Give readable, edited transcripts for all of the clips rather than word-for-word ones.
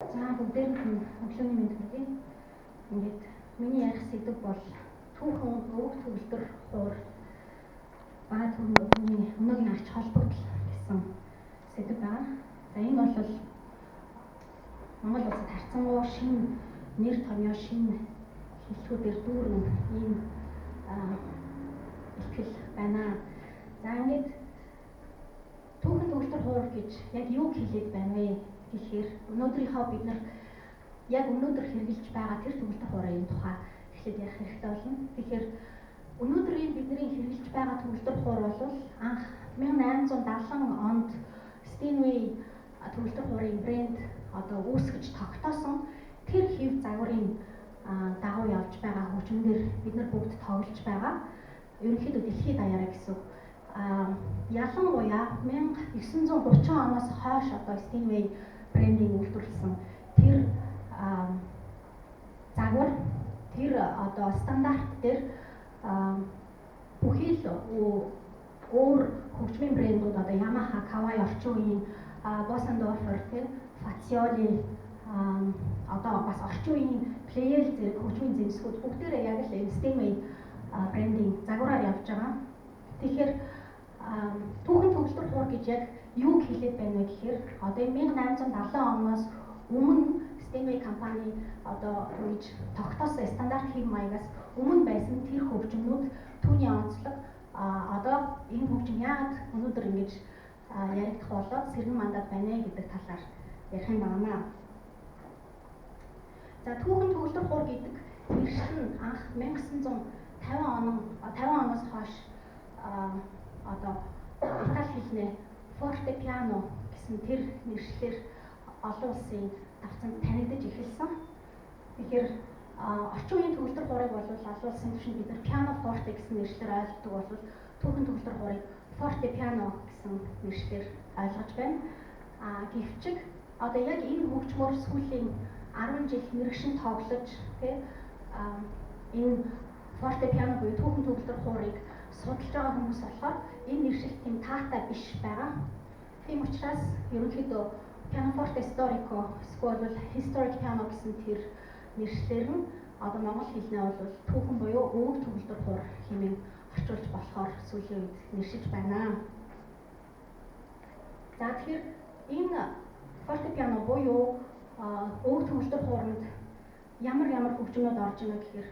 За бүгдээрээ өглөөний мэнд хүргэе. Ингээд миний ярих сэдв бол түүхэн өвөг төгөлдөр хуур ба түүний өнөөгийн арч холбогдол гэсэн сэдв байна. За энэ бол Монгол улсад харьцангуй шинэ нэр томьёо шинэ хэлтгүүдээр дүүрэн ийм ихтгэл байна. За ингээд түүхэн төгөлдөр хуур гэж яг юу хэлээд байна вэ гэхээр өнөөдрийнхөө бид нар яг өнөөдөр хэрэгжилж байгаа тэр төгөлдөр хуурын тухай эхлээд ярих хэрэгтэй болно. Тэгэхээр өнөөдрийн бидний хэрэгжилж байгаа төгөлдөр хуур бол анх 1870 онд Steinway төгөлдөр хуурын брэнд үүсгэж тогтоосон тэр хэв загварын дагуу явж байгаа хөгжмөндөр бид нар бүгд тоглож байгаа. Ерөнхийдөө дэлхийд даяараа гэсэн ялангуяа 1930 оноос хойш Steinway брендинг үйлдвэрлэсэн тэр загвар тэр стандарт дээр бүхий л өөр хөгжмийн брэндүүд Yamaha, Kawai орчин үеийн Bosendorfer, Fazioli бас орчин үеийн Pleyel зэрэг хөгжмийн зэмсгүүд бүгдээрээ яг л Steinway брендинг загвараар явж байгаа. Тэгэхээр түүхэн төгөлдөр хуур гэж яг юу хэлээд байна вэ гэхээр 1870 оноос өмнө Steinway компани ингэж тогтоосон стандарт хэв маягаас өмнө байсан тэр хөгжмнүүд түүний онцлог энэ хөгжим яагаад өнөөдөр ингэж яригдах болоод сэргэн мандат байна гэдэг талаар ярих юм байна. За түүхэн төгөлдөр хуур гэдэг нэршил нь анх 1950 оноос хойш Итали хэлний Forte Piano гэсэн тэр нэршлэр олон улсын давцанд танигдаж эхэлсэн. Тэгэхээр орчин үеийн төгөлдөр хуурыг бол олон улсын түвшинд бид нар Piano Forte гэсэн нэршлэр ойлгодог бол түүхэн төгөлдөр хуурыг Forte Piano гэсэн нэршлэр ойлгож байна. Гэвч яг энэ хөгжмөөр сүүлийн 10 жил мэргэшин тоглож энэ Forte Piano буюу түүхэн төгөлдөр хуурыг судалж байгаа хүмүүс болохоор энэ нэршил тийм таатай биш байгаа. Тийм учраас ерөнхийдөө Pianoforte Storico эсвэл Historic Piano гэсэн тэр нэршлэр нь монгол хэлнээ бол түүхэн буюу өвөг төгөлдөр хуур хэмээн орчуулж болохоор сүүлийн үед нэршиж байна. За тэгэхээр энэ Forte Piano буюу өвөг төгөлдөр хууранд ямар хөгжмөд орж ийнэ гэхээр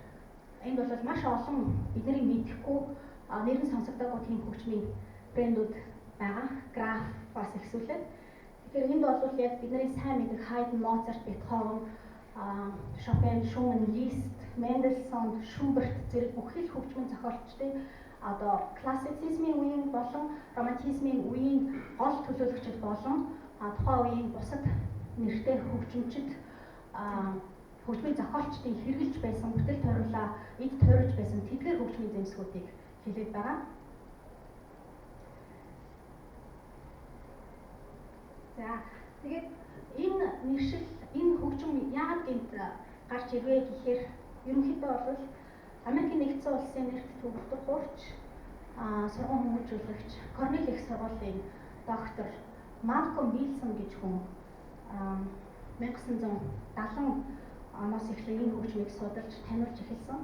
энд бол маш олон бидний мэдэхгүй нэрэн сонсогдоогүй тийм хөгжмийн брэндүүд байгаа. Graf бас ихсүүлээд. Тэгэхээр энд бол яг бидний сайн мэддэг Haydn, Mozart, Beethoven, Chopin, Schumann, Liszt, Mendelssohn, Schubert зэрэг бүхэл хөгжмийн зохиолчдын классицизмын үеийн болон романтизмын үеийн гол төлөөлөгчд болон тухайн үеийн бусад нэртэй хөгжимчид хөгжмийн зохиолчдын хэрэгжилж байсан бүтээл тойруулаа эд тойрож байсан тэдгээр хөгжмийн зэмсгүүдийг хэлээд байгаа. За тэгээд энэ нэршил энэ хөгжим яагаад гэнт гарч ирвэ гэхээр ерөнхийдөө бол Америкийн нэгдсэн улсын нэрт төгөлдөр хуурч сургууль хүмүүжүүлэгч Корнель их сургуулийн доктор Малком Вилсон гэж хүн 1970 оноос эхлээд энэ хөгжмийг судалж таниулж эхэлсэн.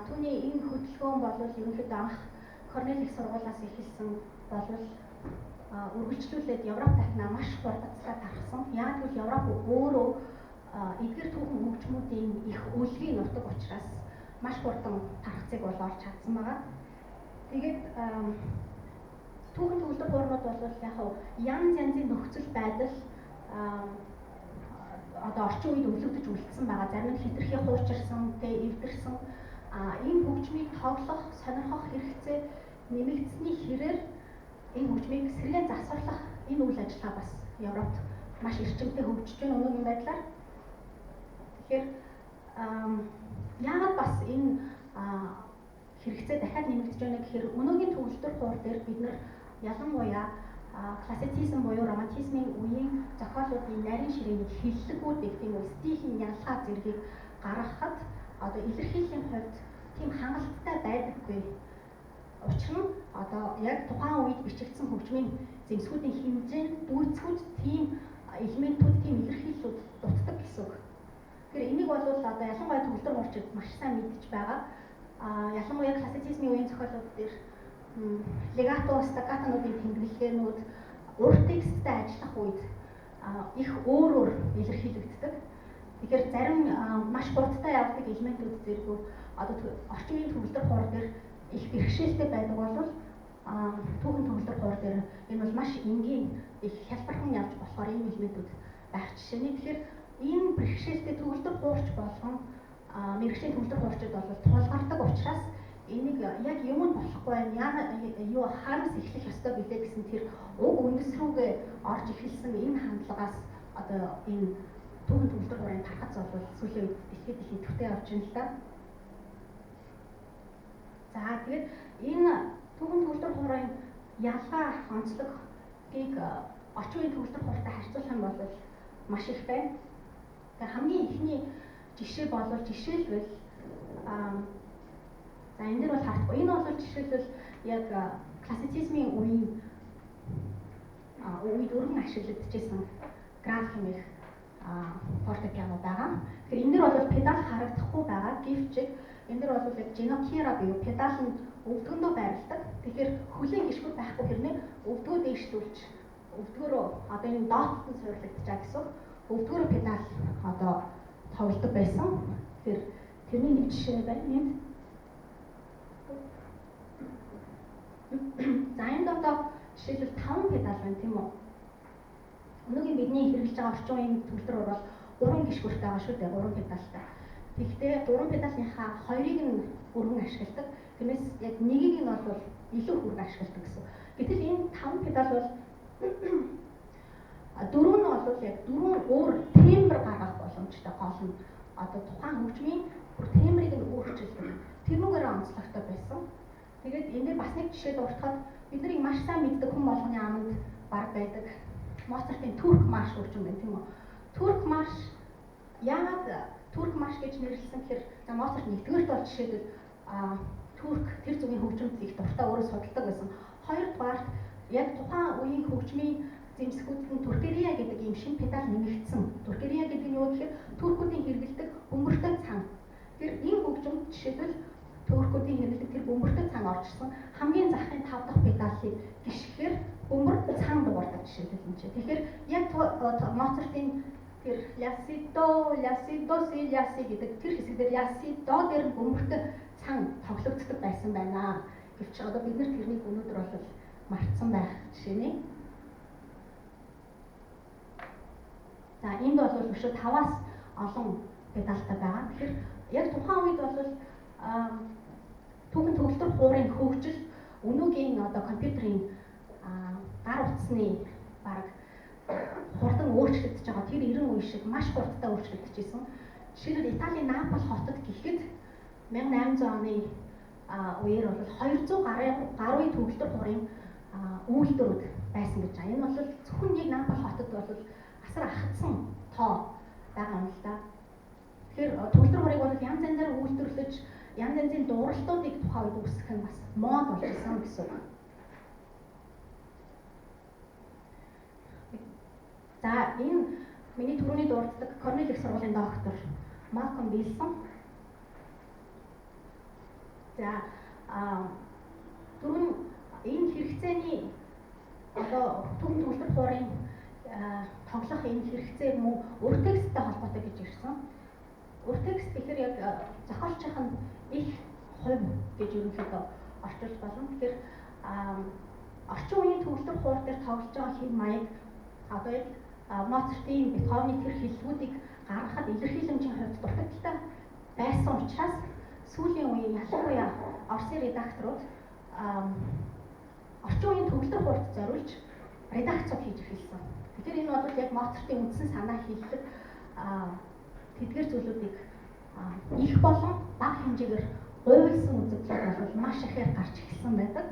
Түүний энэ хөдөлгөөн бол ерөнхийдөө анх Корнель их сургуулиас эхэлсэн болвол үргэлжлүүлээд Европ дахнаа маш хурдцтай тархсан. Яг л Европ өөрөө эдгээр түүхэн хөгжмүүдийн их үлгийн нутаг учраас маш хурдан тархацыг бол олж чадсан байгаа. Тэгээд түүхэн төгөлдөр хуурнууд бол яг янз янзын нөхцөл байдал орчин үед өвлөгдөж үлдсэн байгаа. Зарим нь хэтэрхий хуучирсан, эвдэрсэн энэ хөгжмийг тоглох, сонирхох хэрэгцээ нэмэгдсэний хэрээр энэ хөгжмийг сэргээн засварлах энэ үйл ажиллагаа бас Европт маш эрчимтэй хөгжиж байна өнөөгийн байдлаар. Тэгэхээр яагаад бас энэ хэрэгцээ дахиад нэмэгдэж байна гэхээр өнөөгийн төгөлдөр хуур дээр бид нар ялангуяа классицизм буюу романтизмын үеийн зохиолуудын нарийн ширээний хиллэгүүдийг тийм үү стилийн ялгаа зэргийг гаргахад илэрхийллийн хувьд тийм хангалттай байдаггүй. Учир нь яг тухайн үед бичигдсэн хөгжмийн зэмсгүүдийн хэмжээнд дүүцгүүд тийм элементүүд тийм илэрхийллүүд дутдаг гэсэн үг. Тэгэхээр энийг бол одоо ялангуяа төгөлдөр хуурчид маш сайн мэдж байгаа. Ялангуяа классицизмын үеийн зохиолууд дээр легато, стаккатонуудын тэмдэглэгээнүүд урт тексттэй ажиллах үед их өөр илэрхийлэгддэг. Тэгэхээр зарим маш хурдтай явдаг элементүүд зэрэг одоо орчин үеийн төгөлдөр хуур дээр их бэрхшээлтэй байдаг бол түүхэн төгөлдөр хуур дээр энэ бол маш энгийн их хялбархан явж болохоор ийм элементүүд байх жишээний. Тэгэхээр энэ бэрхшээлтэй төгөлдөр хуурч болгон мэрэгчлийн төгөлдөр хуурчид бол тулгардаг учраас энийг яг юм нь болохгүй юу хаанаас эхлэх ёстой билээ гэсэн тэр уг үндэс рүүгээ орж эхэлсэн энэ хандлагаас одоо энэ түүхэн төгөлдөр хуурын тархац бол сүүлийн үед дэлхийд их идэвхтэй явж байна л да. За тэгээд энэ түүхэн төгөлдөр хуурын ялгаа онцлогийг орчин үеийн төгөлдөр хууртай харьцуулах юм бол маш их байна. Тэгээд хамгийн ихний жишээлбэл за энэ дээр бол харахгүй. Энэ бол жишээлбэл яг классицизмын үед өргөн ашиглагдчихсэн граф хэмээх фортепиано байгаа. Тэгэхээр энэ дээр бол педал харагдахгүй байгаа. Гэвч энэ дээр бол яг женокира буюу педал нь өвдгөндөө байрладаг. Тэгэхээр хүлийн гიშгүүд байхгүй хэрнээ өвдгөө дээшлүүлж өвдгөөрөө одоо энэ доотод нь суйрлагдчихаа гэсэн. Өвдгөөрөө педал одоо тоглодог байсан. Тэгэхээр тэрний нэг жишээ байна. Энд за энд одоо жишээлбэл 5 педал байна тийм үү? Өнөөгийн бидний хэрэглэж байгаа орчин үеийн төгөлдөр бол 3 гишгүүртэй байгаа шүү дээ, 3 педалтай. Тэгэхдээ 3 педалынхаа 2-ыг нь өргөн ашигладаг. Тэрнээс яг нэгийг нь бол илүү хүргэн ашигладаг гэсэн. Гэтэл энэ 5 педал бол дөрөв нь бол яг дөрвөн өөр тембр гаргах боломжтой гол нь одоо тухайн хөгжмийн бүр тембрийг нь өөрчилдөг. Тэрнүүгээр онцлогтой байсан. Тэгээд энэ дээр бас нэг жишээ дуртахад бид нарыг маш сайн мэддэг хүн болгоны аманд баг байдаг. Моцартын Турк марш хөгжим байна тийм үү? Турк марш яагаад Турк марш гэж нэрлэсэн гэхээр за Моцарт нэгдүгээрт бол жишээлбэл Турк тэр зүгийн хөгжимд их дуртай өөрөө судалдаг байсан. Хоёрдугаарт яг тухайн үеийн хөгжмийн зэмсгүүд нь туркерия гэдэг ийм шин педал нэмэгдсэн. Туркерия гэдэг нь юу гэхээр туркуудын хэрэглэдэг бөмбөртэй цан. Тэр энэ хөгжимд жишээлбэл туркуудын хэрэглэдэг тэр бөмбөртэй цан оржсон. Хамгийн захын 5 дахь педалыг гიშгэхээр бөмбөр цан дуурдаг жишээлбэл юм чи. Тэгэхээр яг Моцартын тэр ляси гэдэг тэр хэсэгдэр ляси до дээр бөмбөртэй цан тоглогддог байсан байна. Гэвч одоо бид нар тэрнийг өнөөдөр бол мартсан байх жишээний. За энд бол өшөө 5-аас олон педалтай байгаа. Тэгэхээр яг тухайн үед бол түүхэн төгөлдөр хуурын хөгжил өнөөгийн одоо компьютерийн гар утасны баг хурдан өөрчлөгдөж байгаа. Тэр 90 үе шиг маш хурдтай өөрчлөгдөж ирсэн. Жишээлбэл Италийн Наполи хотод гэхэд 1800 оны үеэр бол 200 гаруй төгөлдөр хуурын үйлдвэрүүд байсан гэж байна. Энэ бол зөвхөн нэг Наполи хотод бол асар ахадсан тоо байгаа юм л да. Тэгэхээр төгөлдөр хуурыг бол янз янзаар үйлдвэрлэж янз янзын дууралтуудыг тухайн үед үүсгэх нь бас мод болж ирсэн гэсэн үг. За энэ миний түрүүний дурддаг Корнел их сургуулийн доктор Малком Вилсон. За түрүүн энэ хэрэгцээний одоо түүхэн төгөлдөр хуурын тоглох энэ хэрэгцээ мөн уртексттэй холбоотой гэж ирсэн. Уртекст гэхээр яг зохиолчийнх нь их хувь гэж ерөнхийдөө орчуулж болно. Тэгэхээр орчин үеийн төгөлдөр хуур дээр тоглож байгаа хэв маяг одоо яг Моцартын Бетховены тэр хэллэгүүдийг гаргахад илэрхийлэмжийн хувьд дутагдaltaй байсан учраас сүүлийн үеийн ялангуяа Оросын редакторууд орчин үеийн төгөлдөр хуурт зориулж редакцууд хийж эхэлсэн. Тэгэхээр энэ бол яг Моцартын үндсэн санаа хэлдэг тэдгээр зүйлүүдийг их болон бага хэмжээгээр гуйлсан үзэгдлүүд бол маш ихээр гарч эхэлсэн байдаг.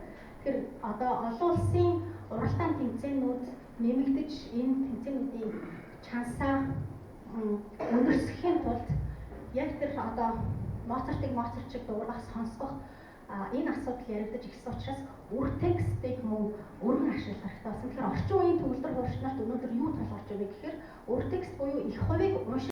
Тэгэхээр одоо олон улсын уралдаан тэмцээнүүд нэмэгдэж энэ тэмцээнүүдийн чансаа өндөрсөхийн тулд яг тэр одоо Моцартыг Моцарт шиг дуургах сонсгох энэ асуудал яригдаж ирсэн учраас үр текстийг мөн өргөн ашиглах хэрэгтэй болсон. Тэгэхээр орчин үеийн төгөлдөр хуульчнаас өнөөдөр юу тулгарч байна гэхээр үр текст буюу их хувийг